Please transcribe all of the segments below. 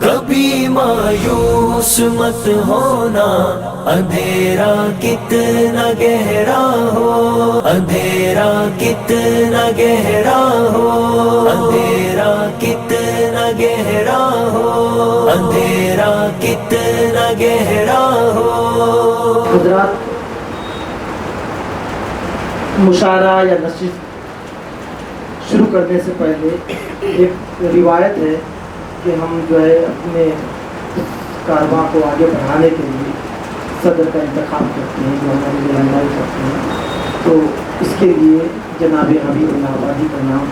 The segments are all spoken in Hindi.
कभी मायूस मत होना, अंधेरा कितना गहरा हो, अंधेरा कितना गहरा हो, अंधेरा कितना गहरा हो, अंधेरा कितना गहरा हो। हज़रात, मुशारा या नशीद शुरू करने से पहले एक रिवायत है कि हम जो है अपने कारवां को आगे बढ़ाने के लिए सदर का इंतखाब करते हैं, जो हमारी रहनुमाई करते हैं। तो इसके लिए जनाब हबीब आबादी का नाम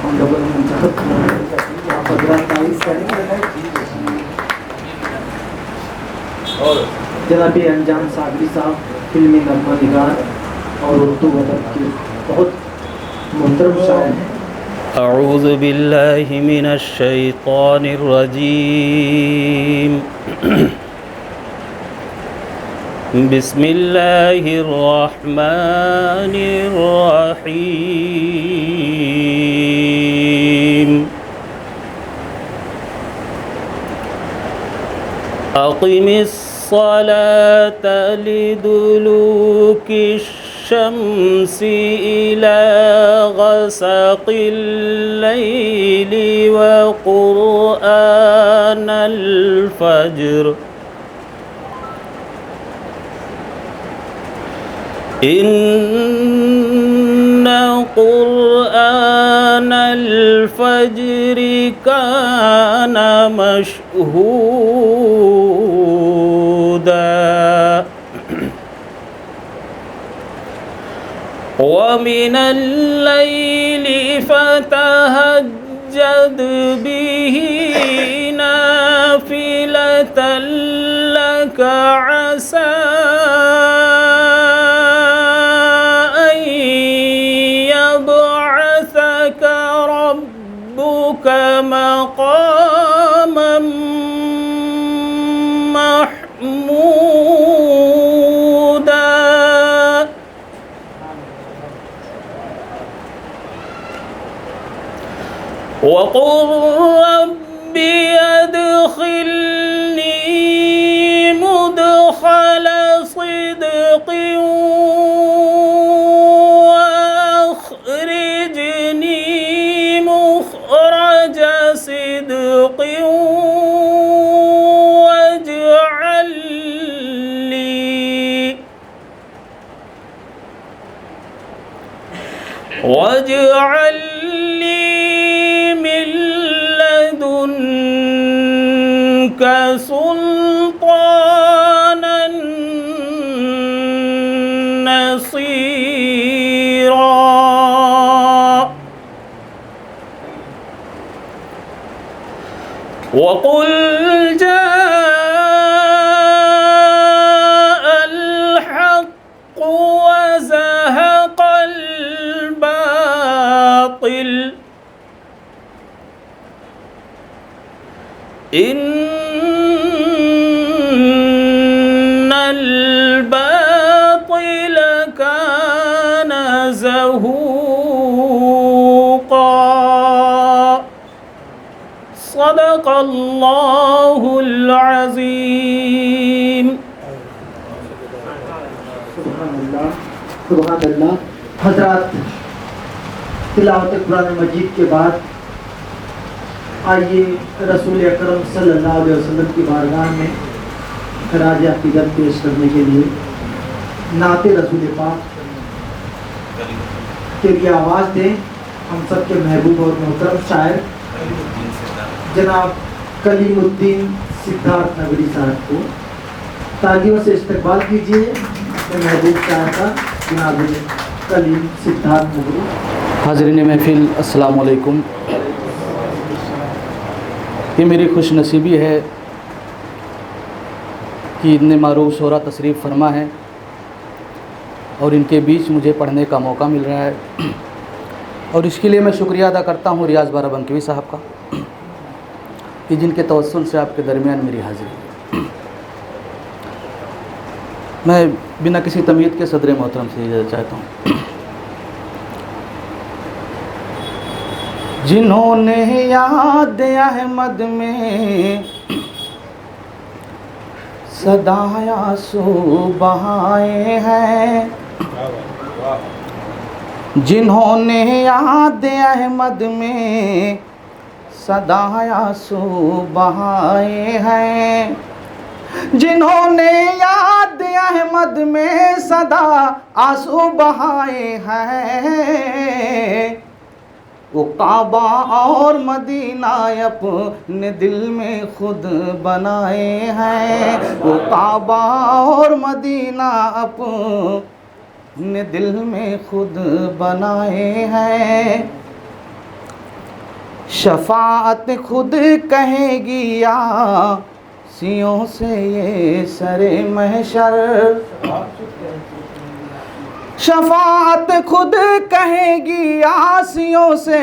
हम लोगों ने मुंतखब किया। आप हज़रात तारीफ करेंगे। और जनाब अनजान सागरी साहब फिल्मी नगमा निगार और उर्दू अदब के बहुत मोहतरम शायर हैं। अऊज़ु बिल्लाहि मिनश शैतानिर रजीम। बिस्मिल्लाहिर रहमानिर रहीम। अक़िमिस सलात लिदुलूकिश शम्सी इला ग़सक़िल लैली व क़ुरआनल फ़ज्र इन्न क़ुरआनल फ़ज्रि कान मशहूदा वमिनल लैली फ़तहज्जद बिही नाफ़िलतन लक असा अन यबअसक रब्बुक मक़ामन महमूदा। वक़ुल रब्बि अदख़िलनी मुदख़ल सिद्क़िन व अख़रिजनी मुख़रज सिद्क़िन वजअल का सुल्तानन नसीरा। वक़ुल जाअल हक़्क़ु व ज़हक़ल बातिल इन्नल बातिल कान ज़हूक़ा। सदक़ल्लाहुल अज़ीम। सुभानअल्लाह, सुभानअल्लाह। हज़रात, तिलावत कुरान मजीद के बाद आइए रसूल अकरम सल्लल्लाहु अलैहि वसल्लम की बारगाह में खराज अक़ीदत पेश करने के लिए नाते रसूल पाक के लिए आवाज़ दें हम सब के महबूब और मोहतरम शायर जनाब कलीमुद्दीन सिद्धार्थ नगरी साहब को। तालियों से इस्तकबाल कीजिए अपने महबूब शायर का, जनाब कलीम सिद्धार्थ नगरी। हाज़रीन महफ़िल, अस्सलामु अलैकुम। ये मेरी खुश नसीबी है कि इतने मारूफ शोरा तशरीफ़ फरमा है और इनके बीच मुझे पढ़ने का मौका मिल रहा है और इसके लिए मैं शुक्रिया अदा करता हूँ रियाज़ बाराबंकी साहब का कि जिनके तवस्सुल से आपके दरमियान मेरी हाज़िरी। मैं बिना किसी तमीज़ के सदर मोहतरम से इजाज़त चाहता हूँ। जिन्होंने याद अहमद में सदा आंसू बहाए हैं, जिन्होंने याद अहमद में सदा आंसू बहाए हैं, जिन्होंने याद अहमद में सदा आंसू बहाए हैं, वो काबा और मदीना अपने दिल में खुद बनाए हैं, वो काबा और मदीना अपने दिल में खुद बनाए हैं। शफाअत खुद कहेगी या सियों से ये सरे महशर, शफाअत खुद कहेगी आसियों से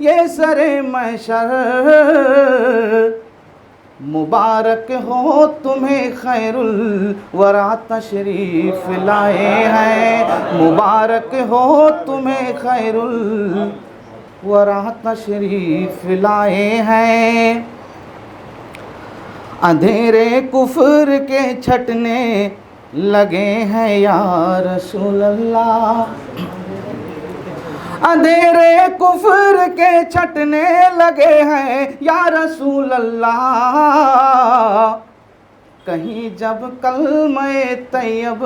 ये सरे महशर, मुबारक हो तुम्हें खैरुल वरा तशरीफ लाए हैं, मुबारक हो तुम्हें खैरुल वरा तशरीफ लाए हैं। अंधेरे कुफ्र के छटने लगे हैं या रसूल अल्लाह, अंधेरे कुफ्र के छटने लगे हैं या रसूल अल्लाह, कहीं जब कलमे तैयब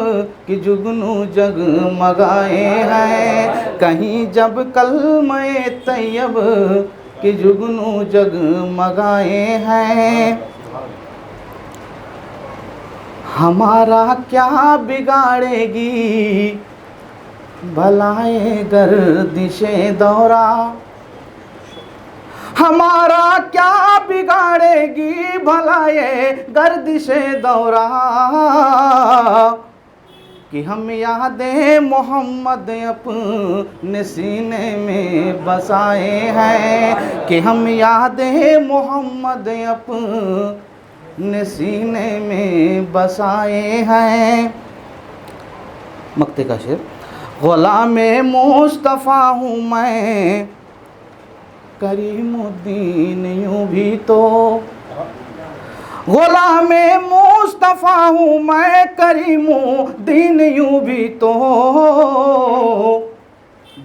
की जुगनू जगमगाए हैं, कहीं जब कलमे तैयब की जुगनू जगमगाए हैं। हमारा क्या बिगाड़ेगी भलाए गर्दिशे दौरा, हमारा क्या बिगाड़ेगी भलाए गर्दिशे दौरा, कि हम यादें मोहम्मद अपने सीने में बसाए हैं, कि हम यादें मोहम्मद अपने सीने में बसाए हैं। मक्ते का शेर। ग़ुलाम मुस्तफ़ा हूँ मैं करीमुद्दीन यूँ भी तो, ग़ुलाम मुस्तफ़ा हूँ मैं करीमुद्दीन यूँ भी तो,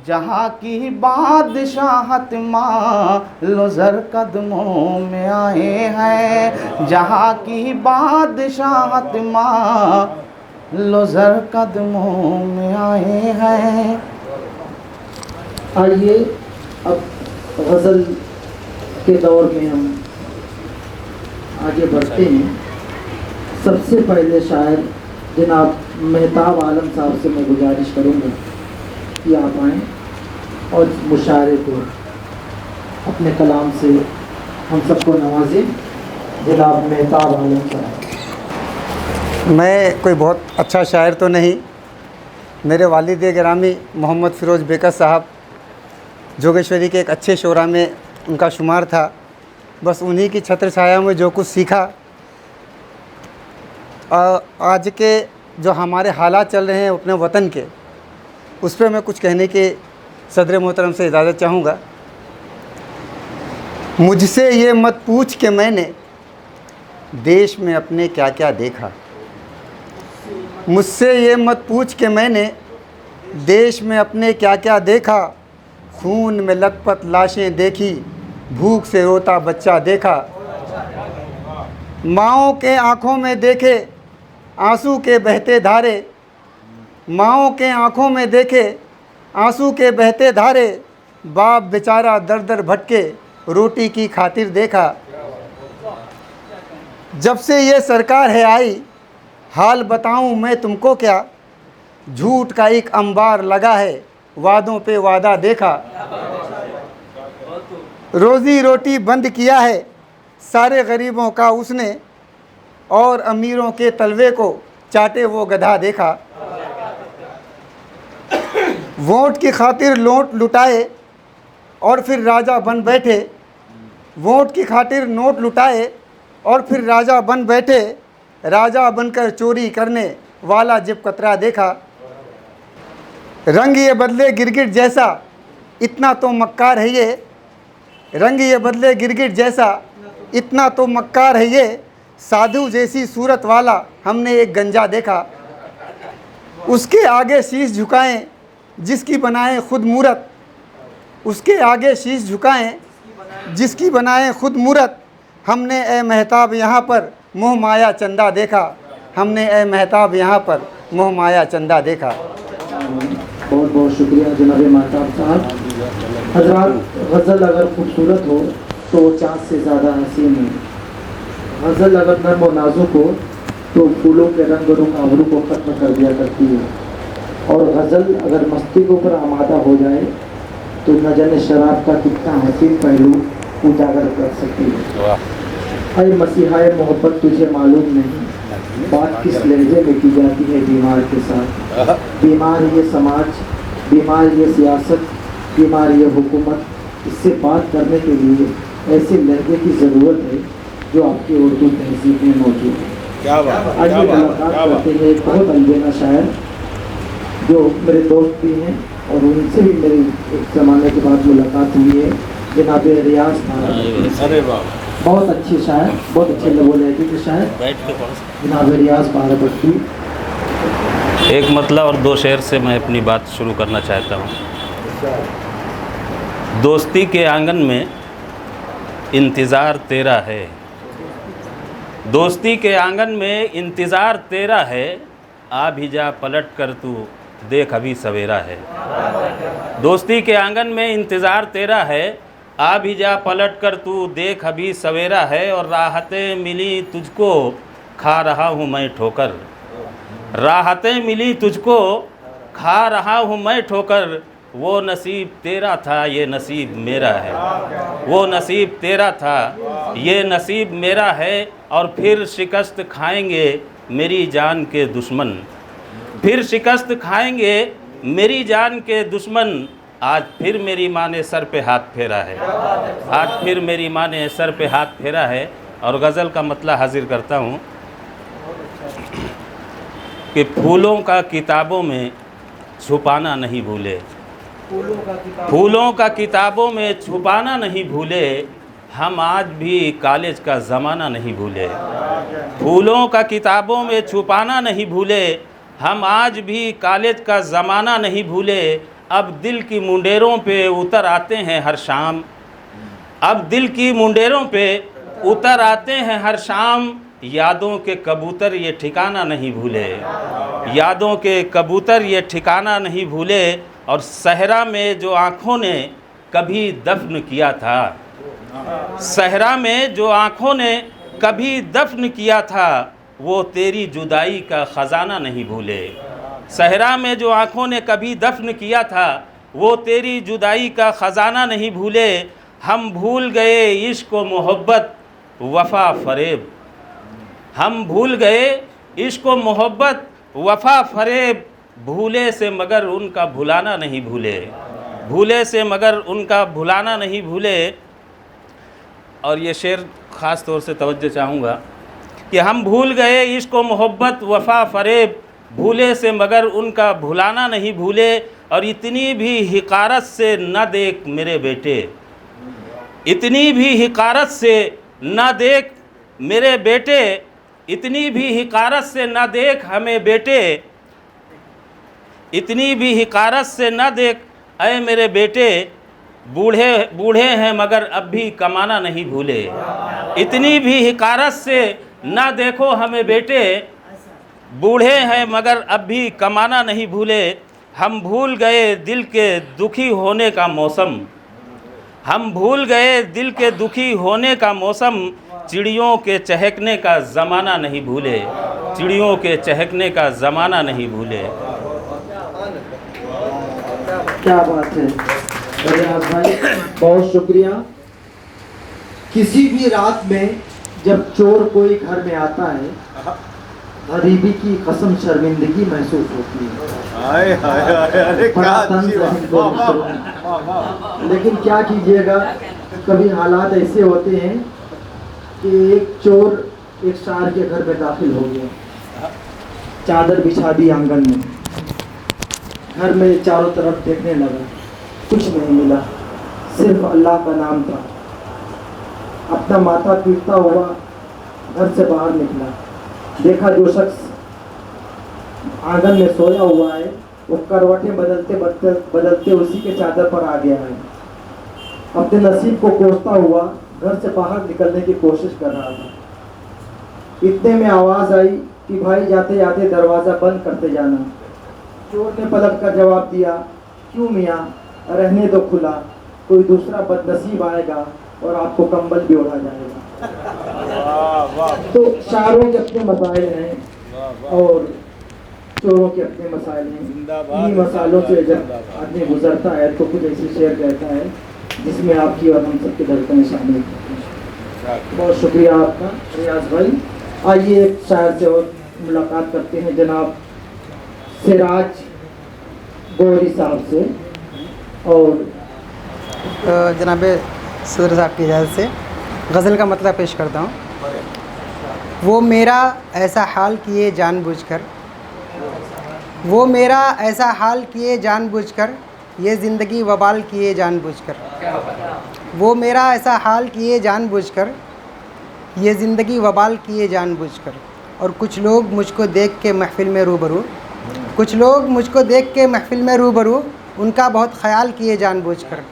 जहाँ की बादशाहत मालो ज़र कदमों में आए हैं, जहाँ की बादशाहत मालो ज़र कदमों में आए हैं। आइए अब गज़ल के दौर में हम आगे बढ़ते हैं। सबसे पहले शायर जनाब मेहताब आलम साहब से मैं गुजारिश करूँगा कि आप आएँ और मुशायरे को अपने कलाम से हम सबको नवाजें। जनाब मेहताब आलम साहब। मैं कोई बहुत अच्छा शायर तो नहीं, मेरे वालिद गिरामी मोहम्मद फ़िरोज़ बेकर साहब जोगेश्वरी के एक अच्छे शोरा में उनका शुमार था। बस उन्हीं की छत्र छाया में जो कुछ सीखा, आज के जो हमारे हालात चल रहे हैं अपने वतन के, उस पर मैं कुछ कहने के सदर मोहतरम से इजाज़त चाहूँगा। मुझसे ये मत पूछ के मैंने देश में अपने क्या क्या देखा, मुझसे ये मत पूछ के मैंने देश में अपने क्या क्या देखा, खून में लथपथ लाशें देखी, भूख से रोता बच्चा देखा, माँओं के आँखों में देखे आंसू के बहते धारे, माँओं के आँखों में देखे आंसू के बहते धारे, बाप बेचारा दर दर भटके रोटी की खातिर देखा। जब से ये सरकार है आई हाल बताऊं मैं तुमको क्या, झूठ का एक अंबार लगा है वादों पे वादा देखा। रोज़ी रोटी बंद किया है सारे गरीबों का उसने, और अमीरों के तलवे को चाटे वो गधा देखा। वोट की खातिर नोट लुटाए और फिर राजा बन बैठे, वोट की खातिर नोट लुटाए और फिर राजा बन बैठे, राजा बनकर चोरी करने वाला जेब कतरा देखा। रंग ये बदले गिरगिट जैसा इतना तो मक्कार है ये, रंग ये बदले गिरगिट जैसा, इतना तो मक्कार है ये, साधु जैसी सूरत वाला हमने एक गंजा देखा। उसके आगे शीश झुकाएं जिसकी बनाएं खुद मूरत, उसके आगे शीश झुकाएं जिसकी बनाएं खुद मूरत। हमने ए महताब यहाँ पर मोह माया चंदा देखा, हमने ए महताब यहाँ पर मोह माया चंदा देखा। बहुत बहुत शुक्रिया जनाब महताब साहब। हजरात, गज़ल अगर खूबसूरत हो तो वो चाँद से ज़्यादा हसीन है। गज़ल अगर नर्म और नाजुक हो तो फूलों के रंग और आबरू को ख़त्म कर दिया करती है। और गज़ल अगर मस्ती के ऊपर आमादा हो जाए तो न जाने शराब का कितना हसीन पहलू उजागर कर सकती है। अरे मसीहाए मोहब्बत तुझे मालूम नहीं, बात किस लहजे में की जाती है बीमार के साथ। बीमार ये समाज, बीमार ये सियासत, बीमार ये हुकूमत। इससे बात करने के लिए ऐसे लहजे की ज़रूरत है जो आपकी उर्दू तहजीब में मौजूद है। आज ये मुलाकात करते हैं एक बहुत अलबेला शायर जो मेरे दोस्त भी हैं और उनसे भी मेरी एक ज़माने के बाद मुलाकात हुई है, जनाब रियाज भारत। अरे वाह, बहुत अच्छे शायर, बहुत अच्छे लेवल लहजे के शायर जनाब रियाज भारत की। एक मतलब और दो शेर से मैं अपनी बात शुरू करना चाहता हूँ। दोस्ती के आंगन में इंतज़ार तेरा है, दोस्ती के आंगन में इंतज़ार तेरा है, आ भी जा पलट कर तू देख अभी सवेरा है। दोस्ती के आंगन में इंतज़ार तेरा है, आ भी जा पलट कर तू देख अभी सवेरा है। और राहतें मिली तुझको खा रहा हूँ मैं ठोकर, राहतें मिली तुझको खा रहा हूँ मैं ठोकर। वो नसीब तेरा था ये नसीब मेरा है, वो नसीब तेरा था ये नसीब मेरा है। और फिर शिकस्त खाएंगे मेरी जान के दुश्मन, फिर शिकस्त खाएंगे मेरी जान के दुश्मन। आज फिर मेरी माँ ने सर पे हाथ फेरा है, आज फिर मेरी माँ ने सर पे हाथ फेरा है। और गज़ल का मतला हाजिर करता हूँ कि फूलों का किताबों में छुपाना नहीं भूले, फूलों का किताबों में छुपाना नहीं भूले। हम आज भी कॉलेज का ज़माना नहीं भूले, फूलों का किताबों में छुपाना नहीं भूले। हम आज भी कॉलेज का ज़माना नहीं भूले। अब दिल की मुंडेरों पे उतर आते हैं हर शाम, अब दिल की मुंडेरों पे उतर आते हैं हर शाम। यादों के कबूतर ये ठिकाना नहीं भूले, यादों के कबूतर ये ठिकाना नहीं भूले। और सहरा में जो आँखों ने कभी दफन किया था, सहरा में जो आँखों ने कभी दफन किया था, वो तेरी जुदाई का ख़जाना नहीं भूले। सहरा में जो आँखों ने कभी दफन किया था, वो तेरी जुदाई का ख़जाना नहीं भूले। हम भूल गए इश्क व मोहब्बत वफ़ा फ़रेब, हम भूल गए इश्क व मोहब्बत वफ़ा फ़रेब। भूले से मगर उनका भुलाना नहीं भूले, भूले से मगर उनका भुलाना नहीं भूले। और ये शेर ख़ास तौर से तवज्जो चाहूँगा कि हम भूल गए इश्क व मोहब्बत वफ़ा फ़रेब, भूले से मगर उनका भुलाना नहीं भूले। और इतनी भी हिकारत से न देख मेरे बेटे, इतनी भी हिकारत से न देख मेरे बेटे, इतनी भी हिकारत से न देख हमें बेटे, इतनी भी हिकारत से न देख ऐ मेरे बेटे। बूढ़े बूढ़े हैं मगर अब भी कमाना नहीं भूले, इतनी भी हिकारत से न देखो हमें बेटे। बूढ़े हैं मगर अब भी कमाना नहीं भूले। हम भूल गए दिल के दुखी होने का मौसम, हम भूल गए दिल के दुखी होने का मौसम। चिड़ियों के चहकने का ज़माना नहीं भूले, चिड़ियों के चहकने का ज़माना नहीं भूले। क्या बात है रियाज भाई, बहुत शुक्रिया। किसी भी रात में जब चोर कोई घर में आता है, गरीबी की कसम शर्मिंदगी महसूस होती है। बड़ा तंज है इनको मुसलमान। लेकिन क्या कीजिएगा, कभी हालात ऐसे होते हैं कि एक चोर एक शार के घर में दाखिल हो गया, चादर बिछा दी आंगन में, घर में चारों तरफ देखने लगा, कुछ नहीं मिला, सिर्फ अल्लाह का नाम था। अपना माथा पीटता हुआ घर से बाहर निकला। देखा जो शख्स आंगन में सोया हुआ है वो करवटें बदलते बदलते बदलते उसी के चादर पर आ गया है। अपने नसीब को कोसता हुआ घर से बाहर निकलने की कोशिश कर रहा था। इतने में आवाज़ आई कि भाई जाते जाते दरवाज़ा बंद करते जाना। चोर ने पलट कर जवाब दिया, क्यों मियाँ, रहने दो खुला, कोई दूसरा बदनसीब आएगा और आपको कंबल भी उड़ा जाएगा। तो शायरों के अपने मसाइल हैं और चोरों के अपने मसाइल हैं। इन्हीं मसालों से जब आदमी गुजरता है तो कुछ ऐसे शेर कहता है जिसमें आपकी और हम सबके धड़कनें शामिल होती हैं। बहुत शुक्रिया आपका रियाज भाई। आइए एक शायर से और मुलाकात करते हैं, जनाब सिराज गोरी साहब से। और जनाब सदर साहब की इजाज़त से गज़ल का मतलब पेश करता हूँ। वो मेरा ऐसा हाल किए जानबूझकर, वो मेरा ऐसा हाल किए जानबूझकर, ये ज़िंदगी वबाल किए जानबूझकर। वो मेरा ऐसा हाल किए जानबूझकर, ये ज़िंदगी वबाल किए जानबूझकर। और कुछ लोग मुझको देख के महफ़िल में रूबरू, कुछ लोग मुझको देख के महफ़िल में रूबरू, उनका बहुत ख़याल किए जानबूझकर।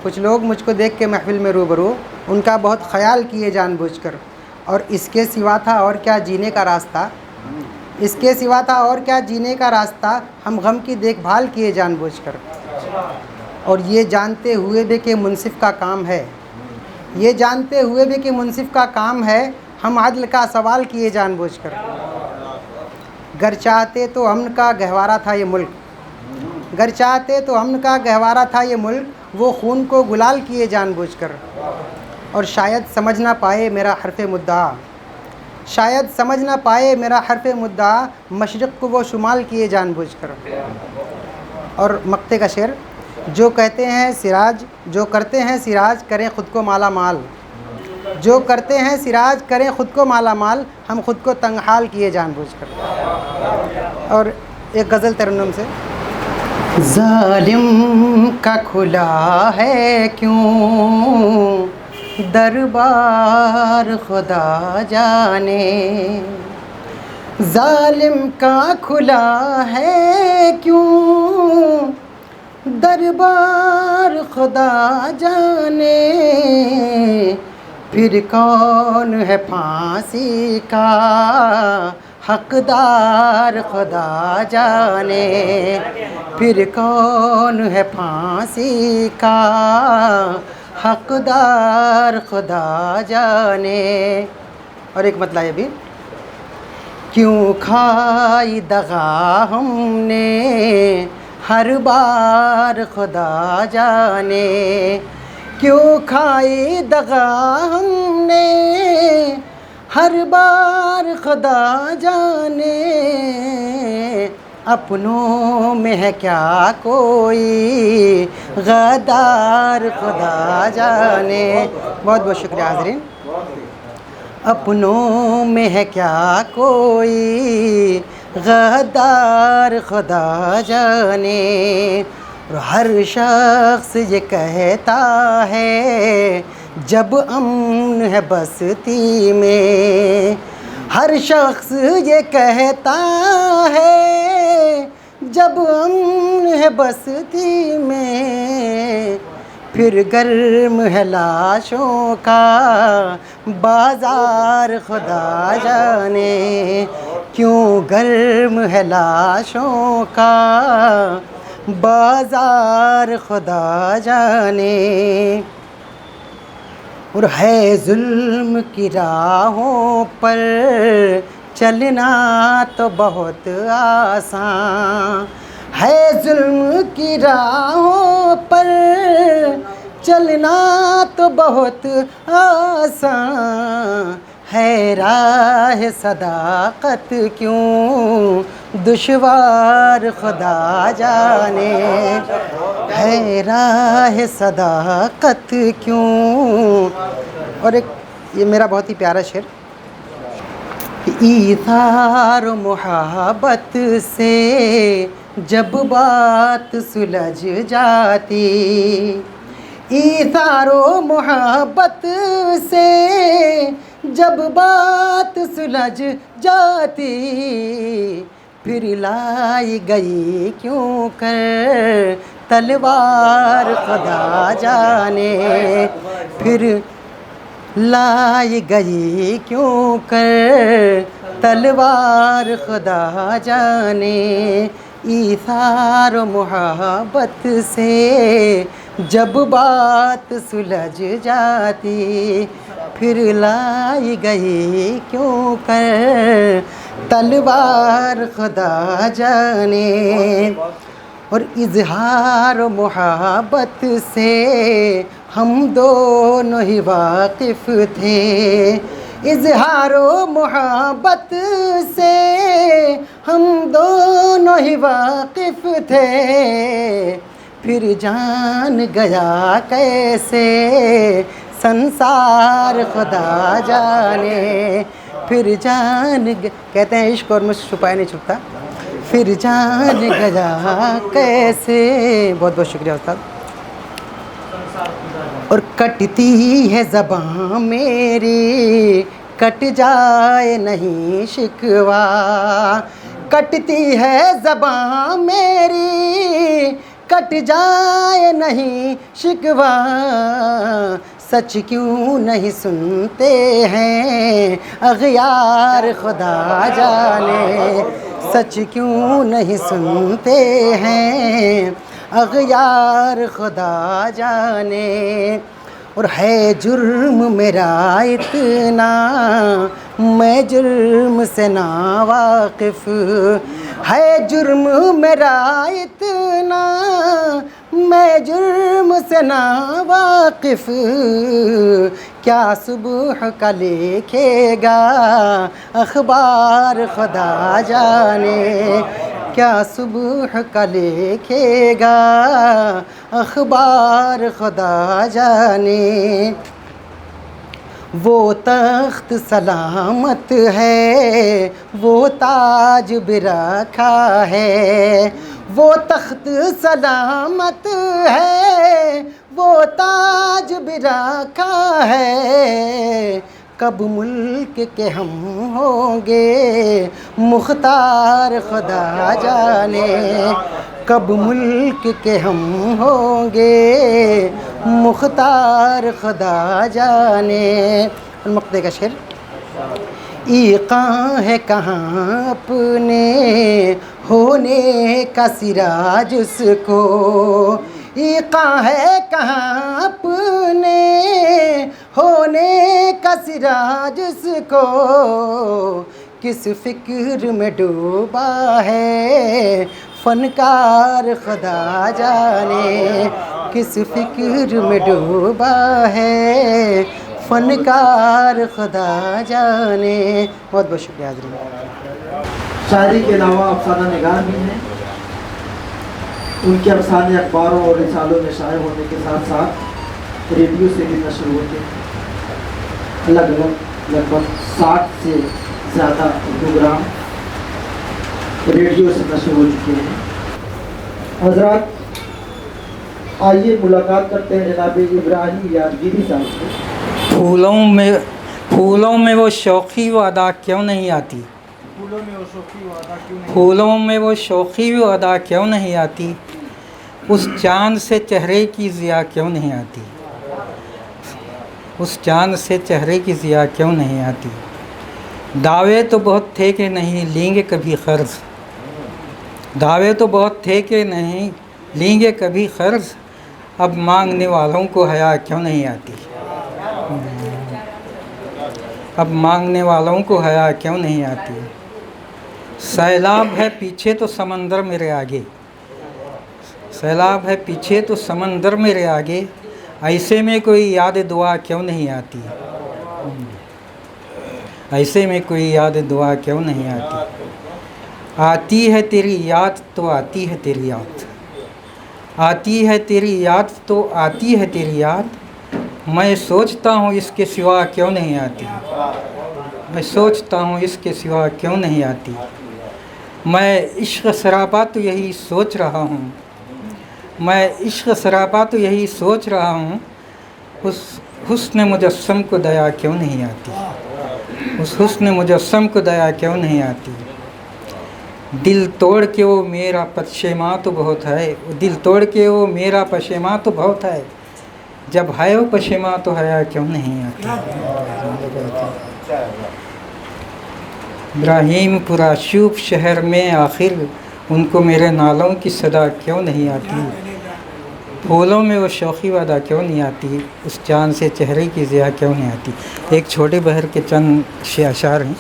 कुछ लोग मुझको देख के महफ़िल में रूबरू, उनका बहुत ख़याल किए जानबूझकर। और इसके सिवा था और क्या जीने का रास्ता, इसके सिवा था और क्या जीने का रास्ता, हम गम की देखभाल किए जानबूझकर। और ये जानते हुए भी कि मुनसिफ़ का काम है, ये जानते हुए भी कि मुनसिफ़ का काम है, हम अदल का सवाल किए जानबूझकर। गर चाहते तो अमन का गहवारा था ये मुल्क, गर चाहते तो अमन का गहवारा था ये मुल्क, वो खून को गुलाल किए जानबूझकर। और शायद समझ ना पाए मेरा हर्फ़ मुद्दा, शायद समझ ना पाए मेरा हर्फ़ मुद्दा, मशरिक़ को वो शुमाल किए जानबूझकर। और मक्ते का शेर, जो कहते हैं सिराज, जो करते हैं सिराज करें ख़ुद को माला माल, जो करते हैं सिराज करें ख़ुद को माला माल, हम ख़ुद को तंगहाल किए जानबूझकर। और एक गज़ल तरन्नुम से, ज़ालिम का खुला है क्यों दरबार खुदा जाने, ज़ालिम का खुला है क्यों दरबार खुदा जाने, फिर कौन है फांसी का हक़दार खुदा जाने, फिर कौन है फांसी का हक़दार खुदा जाने। और एक मतलब ये भी, क्यों खाई दगा हमने हर बार खुदा जाने, क्यों खाई दगा हमने हर बार खुदा जाने, अपनों में है क्या कोई गद्दार खुदा जाने। बहुत बहुत शुक्रिया हाज़रीन। अपनों में है क्या कोई गद्दार खुदा जाने। और हर शख्स ये कहता है जब अमन है बस्ती में, हर शख्स ये कहता है जब अमन है बस्ती में, फिर गर्म है लाशों का बाज़ार खुदा जाने, क्यों गर्म है लाशों का बाज़ार खुदा जाने। और है जुल्म की राहों पर चलना तो बहुत आसान, है जुल्म की राहों पर चलना तो बहुत आसान, है राह सदाकत क्यों दुश्वार खुदा जाने, है राह सदाकत क्यों। और एक ये मेरा बहुत ही प्यारा शेर, ईथार मुहब्बत से जब बात सुलझ जाती, ईसारो मोहब्बत से जब बात सुलझ जाती, फिर लाई गई क्यों कर तलवार खुदा जाने, फिर लाई गई क्यों कर तलवार खुदा जाने। ईसार मोहब्बत से जब बात सुलझ जाती, फिर लाई गई क्यों कर तलवार खुदा जाने। और इजहार मोहब्बत से हम दोनों ही वाकिफ़ थे, इजहारो मोहब्बत से हम दोनों ही वाकिफ़ थे, फिर जान गया कैसे संसार खुदा जाने, फिर कहते हैं इश्क और मुझसे छुपाया नहीं छुपता, फिर जान गया कैसे। बहुत बहुत शुक्रिया उस्ताद। और कटती है ज़बां मेरी, कट जाए नहीं शिकवा, कटती है ज़बां मेरी, कट जाए नहीं शिकवा। सच क्यों नहीं सुनते हैं अग़यार खुदा जाने, सच क्यों नहीं सुनते हैं अग़यार खुदा जाने। और है जुर्म मेरा इतना, मैं जुर्म से ना वाकिफ़, है जुर्म मेरा इतना, मैं जुर्म से ना वाकिफ़। क्या सुबह का लिखेगा अखबार खुदा जाने, क्या सुबह का लिखेगा अखबार खुदा जाने। वो तख्त सलामत है, वो ताज भी रखा है, वो तख्त सलामत है, वो ताज भी रखा है। कब मुल्क के हम होंगे मुख्तार खुदा जाने, कब मुल्क के हम होंगे मुख्तार खुदा जाने। मक्ते का शेर। ईक़ा है कहाँ अपने होने का सिराज उसको, ईक़ा है कहाँ अपने होने का सिराज उसको। किस फ़िक्र में डूबा है फ़नकार खुदा जाने, किस फ़िक्र में डूबा है फ़नकार खुदा जाने। बहुत बहुत शुक्रिया हाज़रीन। शायरी के अलावा अफसाना निगार भी हैं, उनके अफसाने अखबारों और रिसालों में शाये होने के साथ साथ रेडियो से भी नशर होते हैं। लगभग 60 से ज़्यादा प्रोग्राम रेडियो से नशर हो चुके हैं। हज़रात, आइए मुलाकात करते हैं जनाब इब्राहिम यादगिरी साहब से। फूलों में वो शौक़ी वो अदा क्यों नहीं आती, फूलों में वो शौक़ी वो अदा क्यों नहीं आती, उस चाँद से चेहरे की ज़िया क्यों नहीं आती, उस चाँद से चेहरे की ज़िया क्यों नहीं आती। दावे तो बहुत थे कि नहीं लेंगे कभी क़र्ज़, दावे तो बहुत थे कि नहीं लेंगे कभी क़र्ज़, अब मांगने वालों को हया क्यों नहीं आती, अब मांगने वालों को हया क्यों नहीं आती। सैलाब है पीछे तो समंदर मेरे आगे, सैलाब है पीछे तो समंदर मेरे आगे, ऐसे में कोई याद दुआ क्यों नहीं आती, ऐसे में कोई याद दुआ क्यों नहीं आती। आती है तेरी याद तो आती है तेरी याद, आती है तेरी याद तो आती है तेरी याद, मैं सोचता हूँ इसके सिवा क्यों नहीं आती, मैं सोचता हूँ इसके सिवा क्यों नहीं आती। मैं इश्क़ सराबा तो यही सोच रहा हूँ, मैं इश्क सरापा तो यही सोच रहा हूँ, उस हुस्न मुजस्सम को दया क्यों नहीं आती, उस हुस्न मुजस्सम को दया क्यों नहीं आती। दिल तोड़ के वो मेरा पशेमा तो बहुत है, दिल तोड़ के वो मेरा पशेमा तो बहुत है, जब है वो पशेमा तो हया क्यों नहीं आती। इब्राहिमपुर आशूब शहर में आखिर उनको मेरे नालों की सदा क्यों नहीं आती, फूलों में वो शौक़ी वादा क्यों नहीं आती, उस चाँद से चेहरे की ज़िया क्यों नहीं आती। एक छोटे बहर के चंद अशार हैं।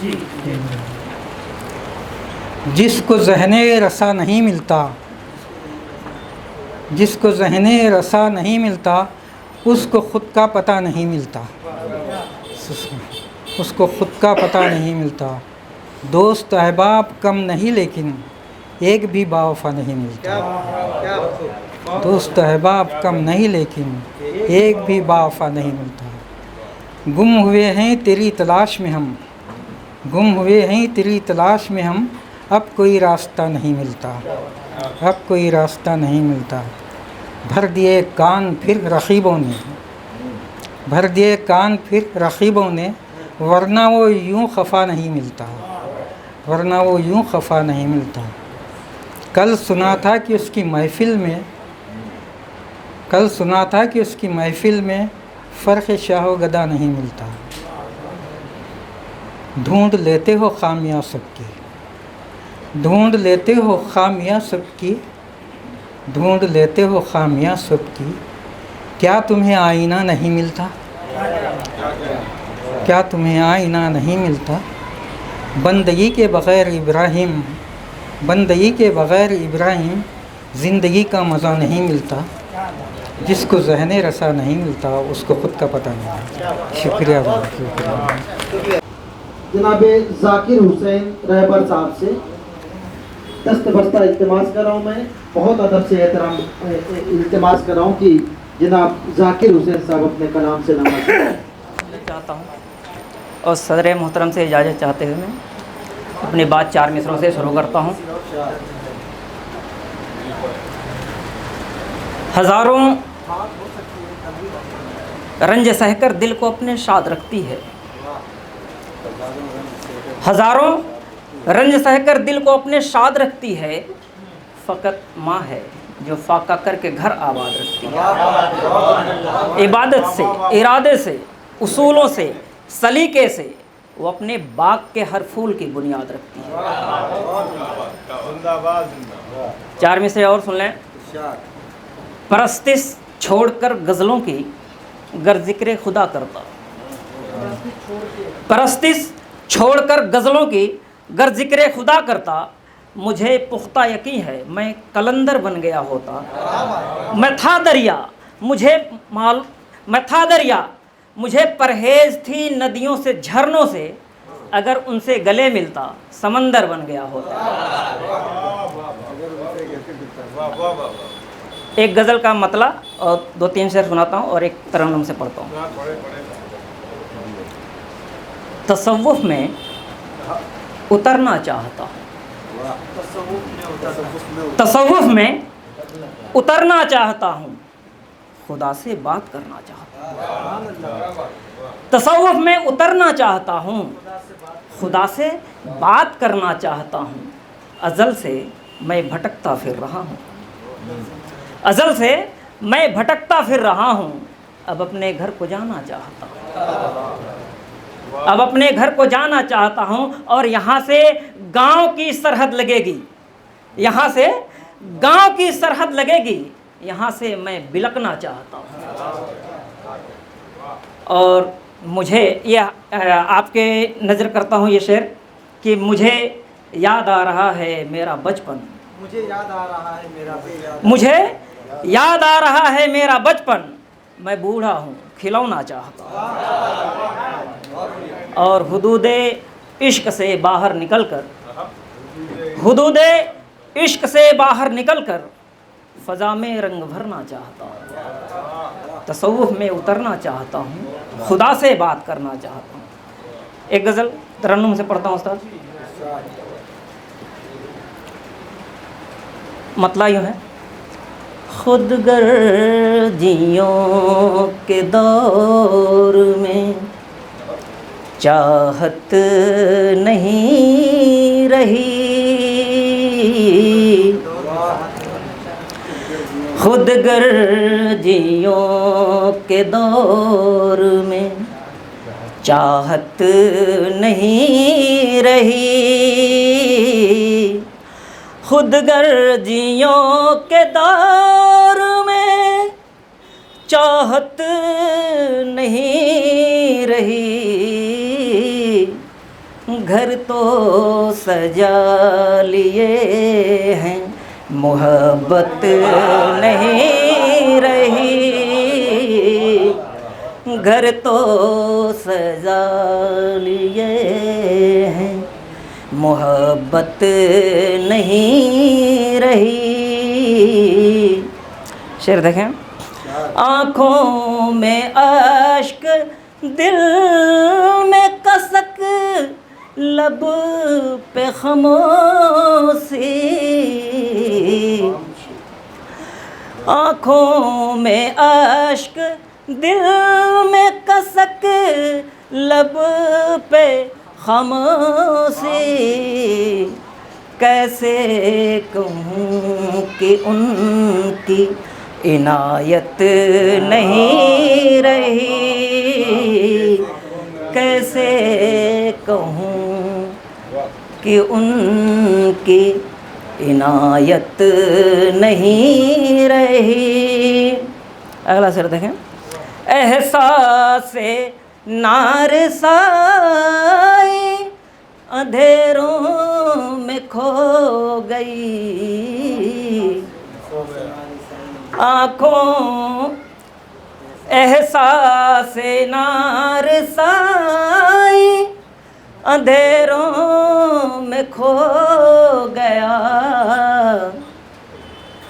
जिसको ज़हने रसा नहीं मिलता, जिसको ज़हने रसा नहीं मिलता, उसको ख़ुद का पता नहीं मिलता, उसको ख़ुद का पता नहीं मिलता। दोस्त अहबाब कम नहीं लेकिन एक भी बावफा नहीं मिलता, दोस्त अहबाब कम नहीं लेकिन एक भी बावफा नहीं मिलता। गुम हुए हैं तेरी तलाश में हम, गुम हुए हैं तेरी तलाश में हम, अब कोई रास्ता नहीं मिलता, अब कोई रास्ता नहीं मिलता। भर दिए कान फिर रक़ीबों ने, भर दिए कान फिर रक़ीबों ने, वरना वो यूं खफा नहीं मिलता, वरना वो यूं खफा नहीं मिलता। कल सुना था कि उसकी महफ़िल में, कल सुना था कि उसकी महफ़िल में फ़र्क़ शाह गदा नहीं मिलता। ढूंढ लेते हो खामियां सबकी, ढूंढ लेते हो खामियां सबकी, ढूंढ लेते हो खामियां सबकी, क्या तुम्हें आईना नहीं मिलता, क्या तुम्हें आईना नहीं मिलता। बंदगी के बग़ैर इब्राहिम, बंदगी के बग़ैर इब्राहिम, ज़िंदगी का मज़ा नहीं मिलता। जिसको ज़हने रसा नहीं मिलता, उसको ख़ुद का पता नहीं। शुक्रिया। जनाब ज़ाकिर हुसैन रहबर साहब से दस्त बस्ता इल्तिमास कर रहा हूँ, मैं बहुत अदब से एहतराम इल्तिमास कर रहा हूँ कि जनाब ज़ाकिर हुसैन साहब अपने कलाम से नवाज़ें चाहता हूँ और सदर मोहतरम से इजाज़त चाहते हुए मैं अपनी बात 4 मिसरों से शुरू करता हूँ। हज़ारों रंज सहकर दिल को अपने शाद रखती है, हज़ारों रंज सहकर दिल को अपने शाद रखती है, फ़कत माँ है जो फाका करके घर आबाद रखती है। इबादत से, इरादे से, उसूलों से, सलीके से वो अपने बाग के हर फूल की बुनियाद रखती है। 4 मिसरे और सुन लें। परस्तिश छोड़कर गज़लों की गर ज़िक्र खुदा करता, परस्तिश छोड़कर गज़लों की गर ज़िक्र खुदा करता, मुझे पुख्ता यकीन है मैं कलंदर बन गया होता। मैं था दरिया, मैं था दरिया, मुझे परहेज़ थी नदियों से, झरनों से, अगर उनसे गले मिलता समंदर बन गया होता। एक गज़ल का मतला और 2-3 शेर सुनाता हूँ और एक तरन्नुम से पढ़ता हूँ। तसव्वुफ़ में उतरना चाहता हूँ, तसव्वुफ़ में उतरना चाहता हूँ, खुदा से बात करना चाहता हूँ। तसव्वुफ़ में उतरना चाहता हूँ, खुदा से बात करना चाहता हूँ। अज़ल से मैं भटकता फिर रहा हूँ, अज़ल से मैं भटकता फिर रहा हूँ, अब अपने घर को जाना चाहता हूँ, अब अपने घर को जाना चाहता हूँ। और यहाँ से गांव की सरहद लगेगी, यहाँ से गांव की सरहद लगेगी, यहाँ से मैं बिलकना चाहता हूँ। और मुझे यह आपके नज़र करता हूँ ये शेर कि मुझे याद आ रहा है मेरा बचपन, मुझे याद आ रहा है मेरा मुझे याद आ रहा है मेरा बचपन, मैं बूढ़ा हूँ खिलौना चाहता हूँ। और हुदूदे इश्क से बाहर निकलकर, हुदूदे इश्क से बाहर निकलकर फ़ज़ा में रंग भरना चाहता हूँ। तसव्वुफ़ में उतरना चाहता हूँ, खुदा से बात करना चाहता हूँ। एक गज़ल तरन्नुम से पढ़ता हूँ उस्ताद। मतला यूँ है, खुद गर्जियों के दौर में चाहत नहीं रही, खुद गर्जियों के दौर में चाहत नहीं रही, खुद गर्जियों के दौर में चाहत नहीं रही, घर तो सजा लिए हैं मोहब्बत नहीं रही, घर तो सजा लिए हैं मोहब्बत नहीं रही। शेर देखें। आँखों में अश्क, दिल में कसक, लब पे खामोशी, आँखों में अश्क, दिल में कसक, लब पे खामोशी, कैसे कहूँ कि उनकी इनायत नहीं रही, कैसे कहूँ कि उनकी इनायत नहीं रही। अगला शेर देखें। एहसास नारसाई अंधेरों में खो गई, आँखों एहसास नारसाई अंधेरों में खो गया,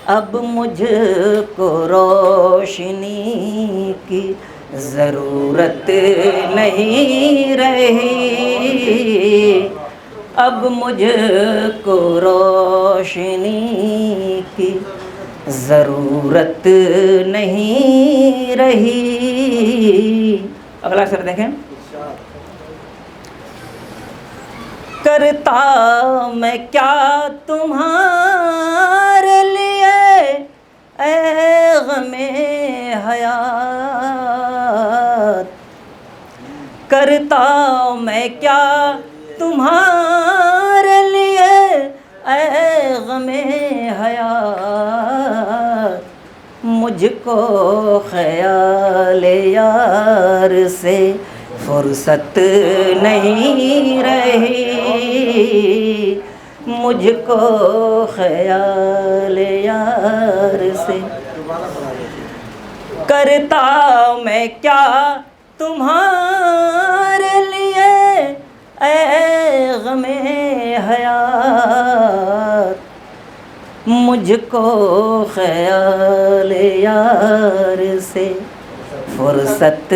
अब मुझको रोशनी की ज़रूरत नहीं रही, अब मुझको रोशनी की ज़रूरत नहीं रही। अगला शेर देखें। करता मैं क्या तुम्हारे लिए ऐ ग़मे हयात, करता मैं क्या तुम्हारे लिए ऐ ग़मे हयात, मुझको ख़याल यार से फुर्सत नहीं रही, मुझको ख़याल यार से। करता मैं क्या तुम्हारे लिए ऐ ग़मे हयात, मुझको ख़याल यार से फुर्सत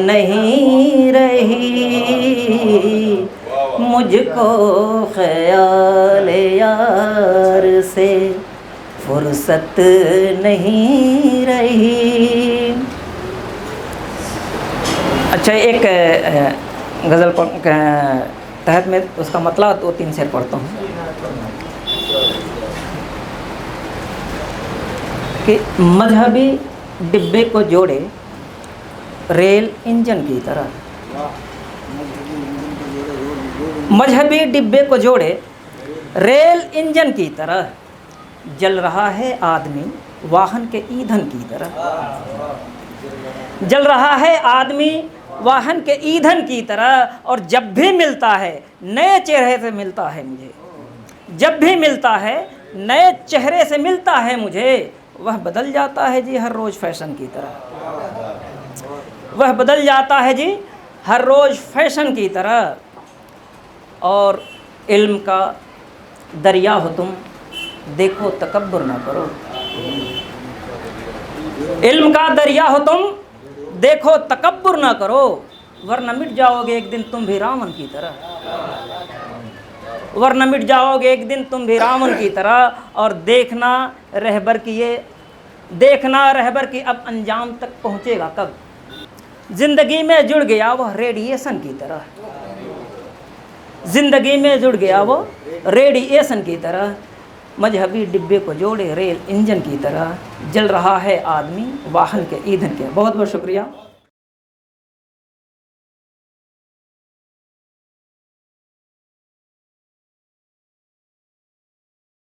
नहीं रही, मुझको ख़याल यार से फुर्सत नहीं रही। अच्छा, एक गज़ल तहत में उसका मतलब 2-3 शेर पढ़ता हूँ कि मजहबी डिब्बे को जोड़े रेल इंजन की तरह, मजहबी डिब्बे को जोड़े रेल इंजन की तरह, जल रहा है आदमी वाहन के ईंधन की तरह, जल रहा है आदमी वाहन के ईंधन की तरह, और जब भी मिलता है नए चेहरे से मिलता है मुझे, जब भी मिलता है नए चेहरे से मिलता है मुझे, वह बदल जाता है जी हर रोज़ फैशन की तरह, वह बदल जाता है जी हर रोज़ फैशन की तरह। और इल्म का दरिया हो तुम, देखो तकब्बुर ना करो, इल्म का दरिया हो तुम, देखो तकब्बुर ना करो, वरना मिट जाओगे एक दिन तुम भी रावण की तरह, वरना मिट जाओगे एक दिन तुम भी रावण की तरह। और देखना रहबर की ये देखना रहबर कि अब अंजाम तक पहुँचेगा कब। ज़िंदगी में जुड़ गया वह रेडिएशन की तरह, ज़िंदगी में जुड़ गया वो रेडिएशन की तरह, मजहबी डिब्बे को जोड़े रेल इंजन की तरह, जल रहा है आदमी वाहन के ईंधन के। बहुत बहुत शुक्रिया।